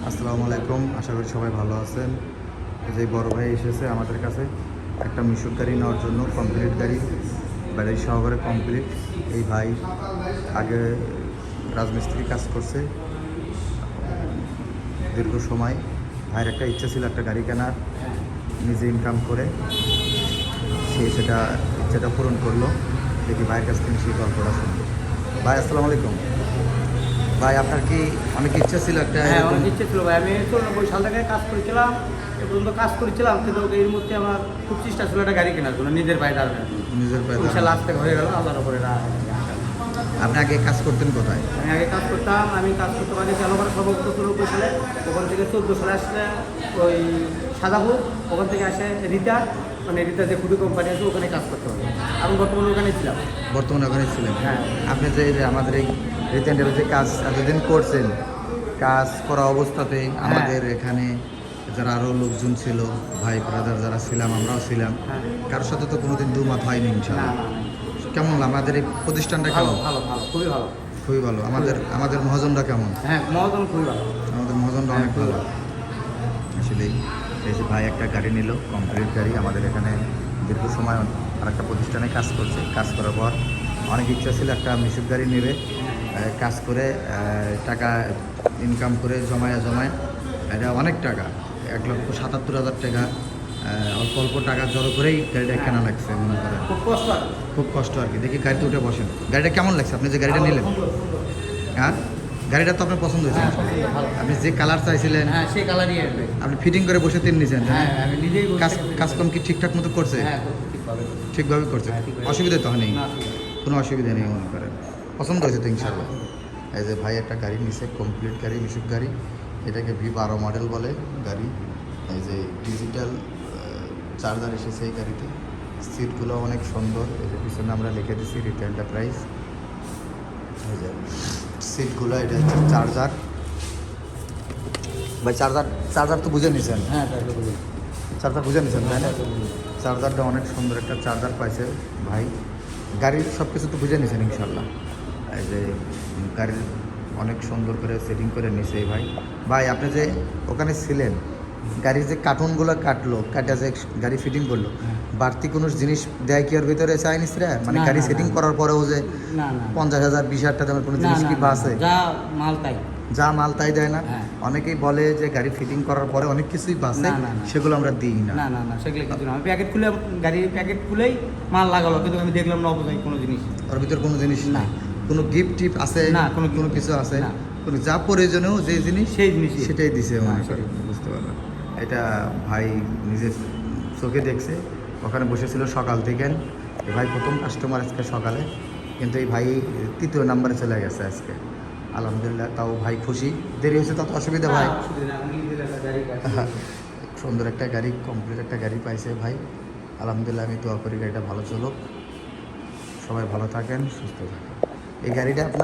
আসসালামু আলাইকুম, আশা করি সবাই ভালো আছেন। যে বড় ভাই এসেছে আমাদের কাছে একটা মিশুক গাড়ি নেওয়ার জন্য, কমপ্লিট গাড়ি, ব্যাটারি সহকারে কমপ্লিট। এই ভাই আগে রাজমিস্ত্রি কাজ করছে দীর্ঘ সময়। ভাইয়ের একটা ইচ্ছা ছিল একটা গাড়ি কেনার, নিজে ইনকাম করে সে সেটা ইচ্ছাটা পূরণ করলো। দেখি ভাইয়ের কাছ থেকে সেই গল্পটা শুনবো। ভাই আসসালামু আলাইকুম। ভাই আপনার কি অনেক ইচ্ছা ছিল একটা? হ্যাঁ, অনেক ইচ্ছে ছিল ভাই। আমি 94 সাল থেকে কাজ করেছিলাম, এ পর্যন্ত কাজ করেছিলাম, কিন্তু এর মধ্যে আমার খুব চেষ্টা ছিল একটা গাড়ি কেনার জন্য, নিজের পায়ে দাঁড়ানোর জন্য। নিজের পায়ে ইনশাআল্লাহ আজ থেকে হয়ে গেল, আল্লাহর উপরে আপনি আগে কাজ করতেন কোথায়? আমি আগে কাজ করতাম, আমি কাজ করতে পারি চালবার সর্বপ্রথম 94 সালে। ওখান থেকে 14 সালে আসলে ওই সাদাপুর, ওখান থেকে আসে রিতা, মানে রিতা যে খুবই কোম্পানি আছে ওখানে কাজ করতে হবে। আমি বর্তমানে ওখানে ছিলাম। বর্তমানে ওখানে ছিলেন? হ্যাঁ। আপনি যে আমাদের এই রিতেন্ডের যে কাজ এতদিন করছেন, কাজ করা অবস্থাতেই আমাদের এখানে যারা আরও লোকজন ছিল, ভাই ব্রাদার যারা ছিলাম, আমরাও ছিলাম, হ্যাঁ। কারোর সাথে তো কোনোদিন দুমত হয়নি না ইনশাআল্লাহ। না না, কেমন আমাদের এই প্রতিষ্ঠানটা ভালো কেমন? ভালো ভালো, খুবই ভালো। খুবই ভালো। আমাদের মহাজনটা কেমন? হ্যাঁ, মহাজন খুবই ভালো। আমাদের মহাজনটা অনেক খুবই ভালো। আসলেই এই যে ভাই একটা গাড়ি নিল, কমপ্লিট গাড়ি। আমাদের এখানে দীর্ঘ সময় আর একটা প্রতিষ্ঠানে কাজ করছে। কাজ করার পর অনেক ইচ্ছা ছিল একটা মিশুক গাড়ি নেবে, কাজ করে টাকা ইনকাম করে জমায় এটা অনেক টাকা, 1,77,000 টাকা, অল্প অল্প টাকা জড়ো করেই গাড়িটা কেনা লাগছে মনে করেন। খুব কষ্ট আর কি। খুব কষ্ট আর কি। দেখি গাড়িতে উঠে বসেন। গাড়িটা কেমন লাগছে? আপনি যে গাড়িটা নিলেন, হ্যাঁ, গাড়িটা তো আপনার পছন্দ হয়েছে? হ্যাঁ, পছন্দ, ভালো। আপনি যে কালার চাইছিলেন হ্যাঁ, সেই কালারই আসবে। আপনি ফিটিং করে বসে তিন নিয়েছেন? হ্যাঁ, আমি নিজেই কাজকর্ম কি ঠিকঠাক মতো করছে? হ্যাঁ, ঠিকভাবে করছি। ঠিকভাবে করছে? হ্যাঁ, ঠিকভাবে। অসুবিধা তো নেই? না, ঠিক আছে। কোনো অসুবিধা নেই মনে করেন। পছন্দ হয়েছে তো ইনশাল্লাহ? এই যে ভাই একটা গাড়ি নিছে, কমপ্লিট গাড়ি, মিশুক গাড়ি। এটাকে V12 মডেল বলে গাড়ি। এই যে ডিজিটাল চার্জার এসেছে এই গাড়িতে। সিটগুলো অনেক সুন্দর। এই যে পিছনে আমরা লিখে দিচ্ছি রিতা এন্টারপ্রাইজ। এই যে সিটগুলো, এটা হচ্ছে চার্জার। ভাই চার্জার তো বুঝে নিছেন? হ্যাঁ, তাহলে বুঝি। চার্জার বুঝে নিছেন তাই না? চার্জারটা অনেক সুন্দর একটা চার্জার পাইছে ভাই। গাড়ির সব কিছু তো বুঝে নিছেন ইনশাল্লাহ? এই যে গাড়ির অনেক সুন্দর করে সেটিং করে নিছে এই ভাই। ভাই আপনি যে ওখানে ছিলেন, গাড়ির যে কার্টুনগুলো কাটা যে গাড়ি ফিটিং করলো, হ্যাঁ। বাড়তি কোনো জিনিস দেয় কি ওর ভিতরে চাইনিজরা? মানে না, গাড়ি না, সেটিং না। করার পরেও যে না না 50,000 20,000 টাকা দামের কোনো না, জিনিস না, কি না, বাসে? যা মাল তাই। যা মাল তাই দেয় না? হ্যাঁ। অনেকেই বলে যে গাড়ি ফিটিং করার পরে অনেক কিছুই বাসে, না, না, না। সেগুলো আমরা দিই না। না না না, সেগুলো কিছু না। আমি প্যাকেট খুলে, গাড়ির প্যাকেট খুলেই মাল লাগালো, কিন্তু আমি দেখলাম না অবস্থায় কোনো জিনিস। ওর ভিতর কোনো জিনিস না। নাই? কোনো গিফট টিপ আছে? না, কোনো কোনো gift কিছু আছে? না। কোনো যা প্রয়োজনীয় যে জিনিস সেই জিনিসই। সেটাই দিছে মনে হ্যাঁ, করি। সেটাই। বুঝতে পারলাম। এটা ভাই নিজের চোখে দেখছে, ওখানে বসেছিল সকাল থেকে। এই ভাই প্রথম কাস্টমার আজকে সকালে, কিন্তু এই ভাই তৃতীয় নাম্বারে চলে গেছে আজকে। আলহামদুলিল্লাহ, তাও ভাই খুশি। দেরি হয়েছে তত অসুবিধা ভাই। না, অসুবিধা নেই, আমি নিজের একটা গাড়ি কাটছি। সুন্দর একটা গাড়ি, কমপ্লিট একটা গাড়ি পাইছে ভাই। আলহামদুলিল্লাহ, আমি দোয়া করি গাড়িটা ভালো চলুক। সবাই ভালো থাকেন, সুস্থ থাকেন। এই গাড়িটা আপনার